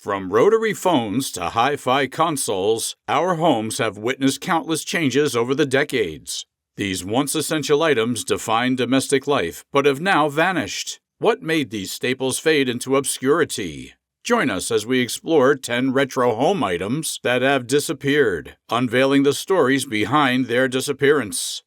From rotary phones to hi-fi consoles, our homes have witnessed countless changes over the decades. These once essential items defined domestic life, but have now vanished. What made these staples fade into obscurity? Join us as we explore 10 retro home items that have disappeared, unveiling the stories behind their disappearance.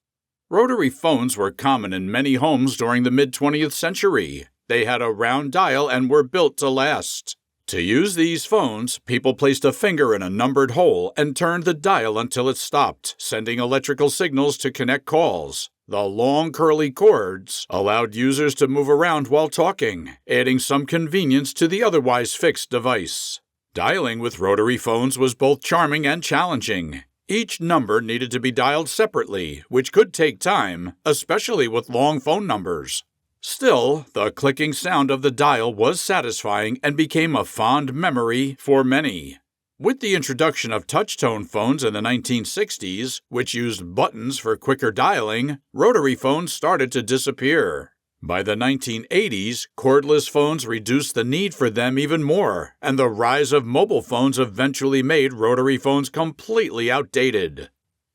Rotary phones were common in many homes during the mid-20th century. They had a round dial and were built to last. To use these phones, people placed a finger in a numbered hole and turned the dial until it stopped, sending electrical signals to connect calls. The long curly cords allowed users to move around while talking, adding some convenience to the otherwise fixed device. Dialing with rotary phones was both charming and challenging. Each number needed to be dialed separately, which could take time, especially with long phone numbers. Still, the clicking sound of the dial was satisfying and became a fond memory for many. With the introduction of touch-tone phones in the 1960s, which used buttons for quicker dialing, rotary phones started to disappear. By the 1980s, cordless phones reduced the need for them even more, and the rise of mobile phones eventually made rotary phones completely outdated.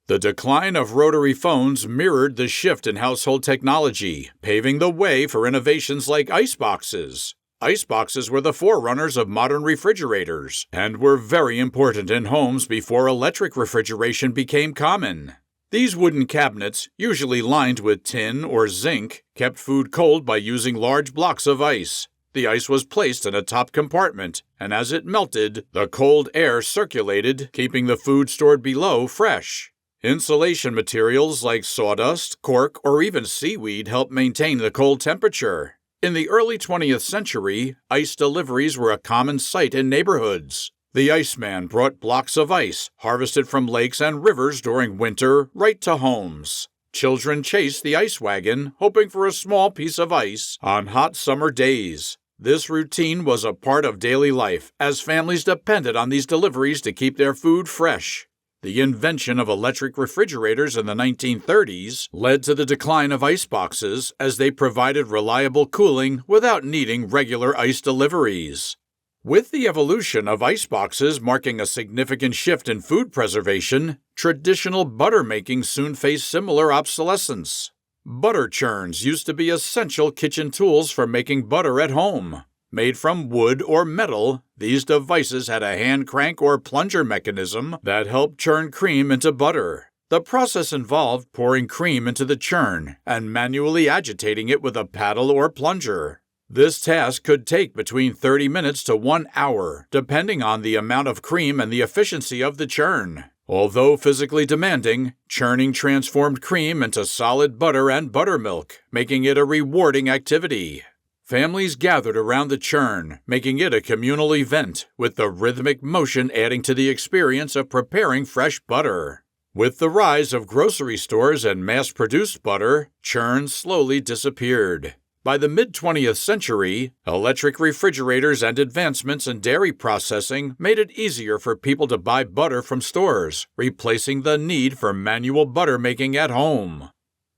The decline of rotary phones mirrored the shift in household technology, paving the way for innovations like iceboxes. Iceboxes were the forerunners of modern refrigerators and were very important in homes before electric refrigeration became common. These wooden cabinets, usually lined with tin or zinc, kept food cold by using large blocks of ice. The ice was placed in a top compartment, and as it melted, the cold air circulated, keeping the food stored below fresh. Insulation materials like sawdust, cork, or even seaweed helped maintain the cold temperature. In the early 20th century, ice deliveries were a common sight in neighborhoods. The Iceman brought blocks of ice, harvested from lakes and rivers during winter, right to homes. Children chased the ice wagon, hoping for a small piece of ice on hot summer days. This routine was a part of daily life, as families depended on these deliveries to keep their food fresh. The invention of electric refrigerators in the 1930s led to the decline of iceboxes, as they provided reliable cooling without needing regular ice deliveries. With the evolution of iceboxes marking a significant shift in food preservation, traditional butter making soon faced similar obsolescence. Butter churns used to be essential kitchen tools for making butter at home. Made from wood or metal, these devices had a hand crank or plunger mechanism that helped churn cream into butter. The process involved pouring cream into the churn and manually agitating it with a paddle or plunger. This task could take between 30 minutes to 1 hour, depending on the amount of cream and the efficiency of the churn. Although physically demanding, churning transformed cream into solid butter and buttermilk, making it a rewarding activity. Families gathered around the churn, making it a communal event, with the rhythmic motion adding to the experience of preparing fresh butter. With the rise of grocery stores and mass-produced butter, churns slowly disappeared. By the mid-20th century, electric refrigerators and advancements in dairy processing made it easier for people to buy butter from stores, replacing the need for manual butter making at home.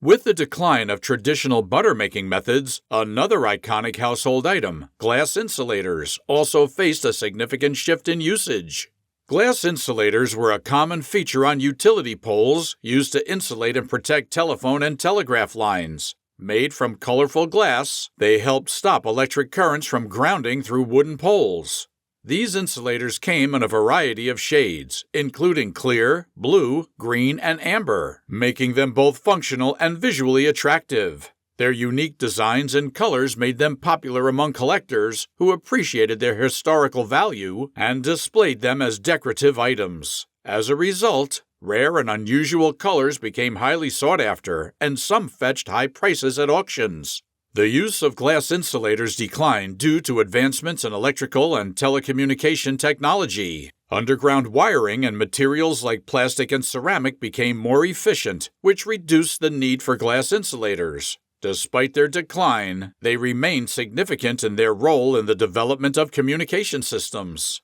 With the decline of traditional butter-making methods, another iconic household item, glass insulators, also faced a significant shift in usage. Glass insulators were a common feature on utility poles used to insulate and protect telephone and telegraph lines. Made from colorful glass, they helped stop electric currents from grounding through wooden poles. These insulators came in a variety of shades, including clear, blue, green, and amber, making them both functional and visually attractive. Their unique designs and colors made them popular among collectors who appreciated their historical value and displayed them as decorative items. As a result, rare and unusual colors became highly sought after, and some fetched high prices at auctions. The use of glass insulators declined due to advancements in electrical and telecommunication technology. Underground wiring and materials like plastic and ceramic became more efficient, which reduced the need for glass insulators. Despite their decline, they remain significant in their role in the development of communication systems.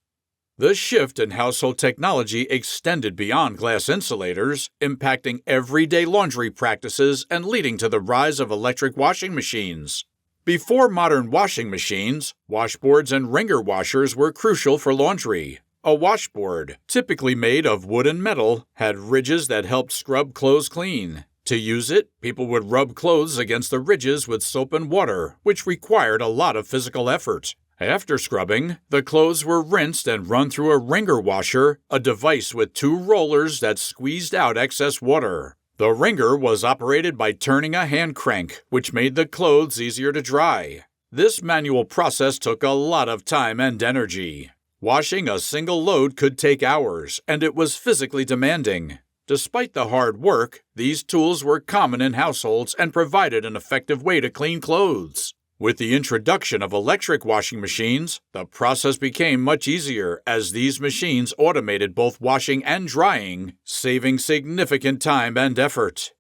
The shift in household technology extended beyond glass insulators, impacting everyday laundry practices and leading to the rise of electric washing machines. Before modern washing machines, washboards and wringer washers were crucial for laundry. A washboard, typically made of wood and metal, had ridges that helped scrub clothes clean. To use it, people would rub clothes against the ridges with soap and water, which required a lot of physical effort. After scrubbing, the clothes were rinsed and run through a wringer washer, a device with 2 rollers that squeezed out excess water. The wringer was operated by turning a hand crank, which made the clothes easier to dry. This manual process took a lot of time and energy. Washing a single load could take hours, and it was physically demanding. Despite the hard work, these tools were common in households and provided an effective way to clean clothes. With the introduction of electric washing machines, the process became much easier as these machines automated both washing and drying, saving significant time and effort.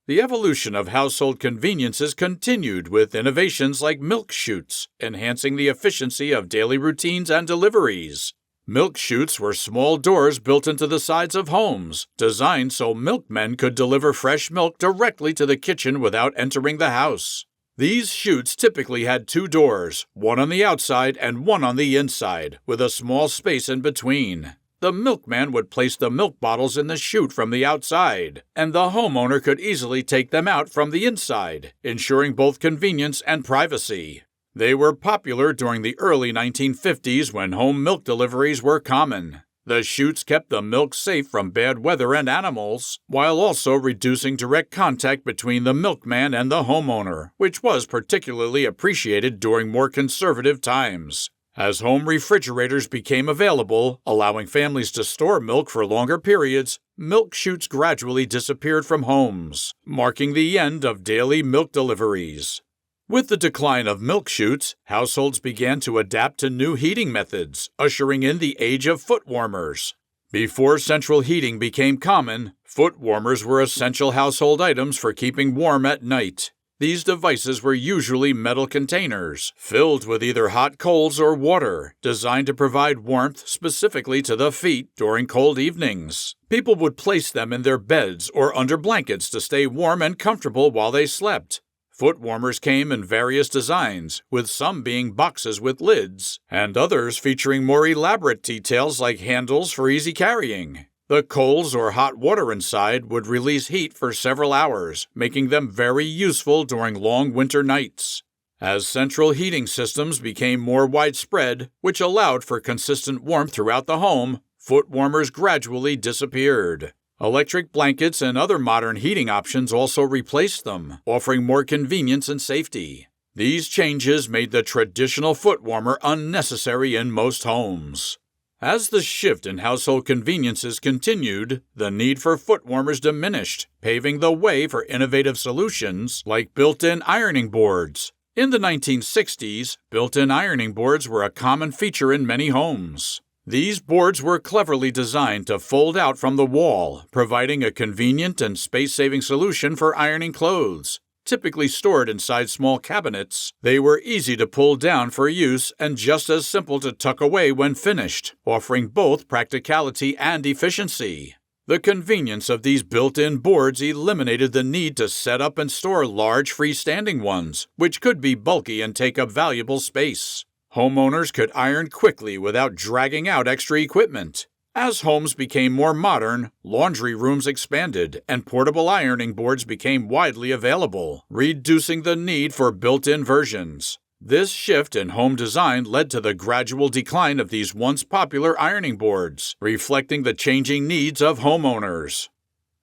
The evolution of household conveniences continued with innovations like milk chutes, enhancing the efficiency of daily routines and deliveries. Milk chutes were small doors built into the sides of homes, designed so milkmen could deliver fresh milk directly to the kitchen without entering the house. These chutes typically had 2 doors, one on the outside and one on the inside, with a small space in between. The milkman would place the milk bottles in the chute from the outside, and the homeowner could easily take them out from the inside, ensuring both convenience and privacy. They were popular during the early 1950s when home milk deliveries were common. The chutes kept the milk safe from bad weather and animals, while also reducing direct contact between the milkman and the homeowner, which was particularly appreciated during more conservative times. As home refrigerators became available, allowing families to store milk for longer periods, milk chutes gradually disappeared from homes, marking the end of daily milk deliveries. With the decline of milk chutes, households began to adapt to new heating methods, ushering in the age of foot warmers. Before central heating became common, foot warmers were essential household items for keeping warm at night. These devices were usually metal containers, filled with either hot coals or water, designed to provide warmth specifically to the feet during cold evenings. People would place them in their beds or under blankets to stay warm and comfortable while they slept. Foot warmers came in various designs, with some being boxes with lids, and others featuring more elaborate details like handles for easy carrying. The coals or hot water inside would release heat for several hours, making them very useful during long winter nights. As central heating systems became more widespread, which allowed for consistent warmth throughout the home, foot warmers gradually disappeared. Electric blankets and other modern heating options also replaced them, offering more convenience and safety. These changes made the traditional foot warmer unnecessary in most homes. As the shift in household conveniences continued, the need for foot warmers diminished, paving the way for innovative solutions like built-in ironing boards. In the 1960s, built-in ironing boards were a common feature in many homes. These boards were cleverly designed to fold out from the wall, providing a convenient and space-saving solution for ironing clothes. Typically stored inside small cabinets, they were easy to pull down for use and just as simple to tuck away when finished, offering both practicality and efficiency. The convenience of these built-in boards eliminated the need to set up and store large freestanding ones, which could be bulky and take up valuable space. Homeowners could iron quickly without dragging out extra equipment. As homes became more modern, laundry rooms expanded and portable ironing boards became widely available, reducing the need for built-in versions. This shift in home design led to the gradual decline of these once popular ironing boards, reflecting the changing needs of homeowners.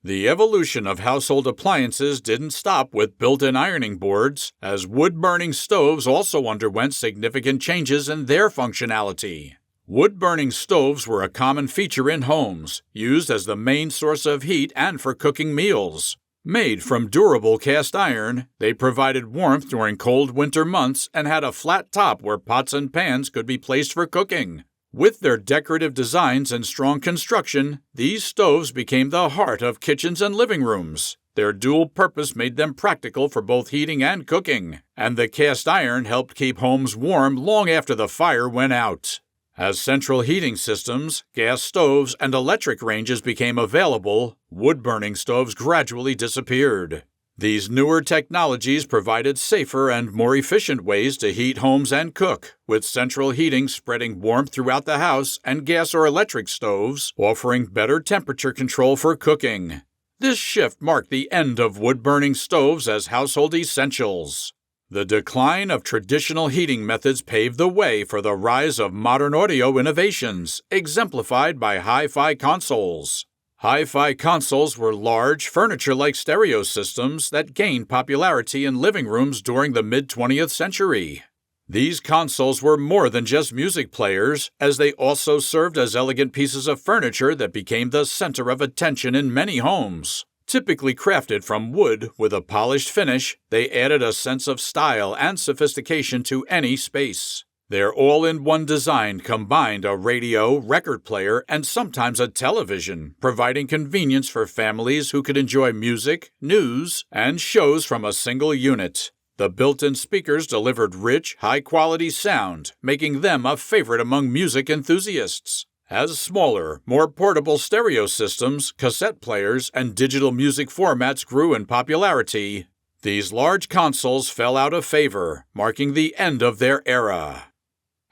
The evolution of household appliances didn't stop with built-in ironing boards, as wood-burning stoves also underwent significant changes in their functionality. Wood-burning stoves were a common feature in homes, used as the main source of heat and for cooking meals. Made from durable cast iron, they provided warmth during cold winter months and had a flat top where pots and pans could be placed for cooking. With their decorative designs and strong construction, these stoves became the heart of kitchens and living rooms. Their dual purpose made them practical for both heating and cooking, and the cast iron helped keep homes warm long after the fire went out. As central heating systems, gas stoves, and electric ranges became available, wood-burning stoves gradually disappeared. These newer technologies provided safer and more efficient ways to heat homes and cook, with central heating spreading warmth throughout the house and gas or electric stoves offering better temperature control for cooking. This shift marked the end of wood-burning stoves as household essentials. The decline of traditional heating methods paved the way for the rise of modern audio innovations, exemplified by hi-fi consoles. Hi-fi consoles were large, furniture-like stereo systems that gained popularity in living rooms during the mid-20th century. These consoles were more than just music players, as they also served as elegant pieces of furniture that became the center of attention in many homes. Typically crafted from wood with a polished finish, they added a sense of style and sophistication to any space. Their all-in-one design combined a radio, record player, and sometimes a television, providing convenience for families who could enjoy music, news, and shows from a single unit. The built-in speakers delivered rich, high-quality sound, making them a favorite among music enthusiasts. As smaller, more portable stereo systems, cassette players, and digital music formats grew in popularity, these large consoles fell out of favor, marking the end of their era.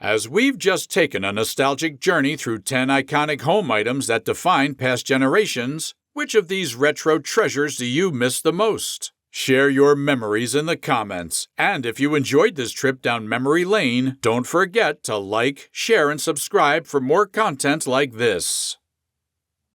As we've just taken a nostalgic journey through 10 iconic home items that define past generations, which of these retro treasures do you miss the most? Share your memories in the comments, and if you enjoyed this trip down memory lane, don't forget to like, share, and subscribe for more content like this.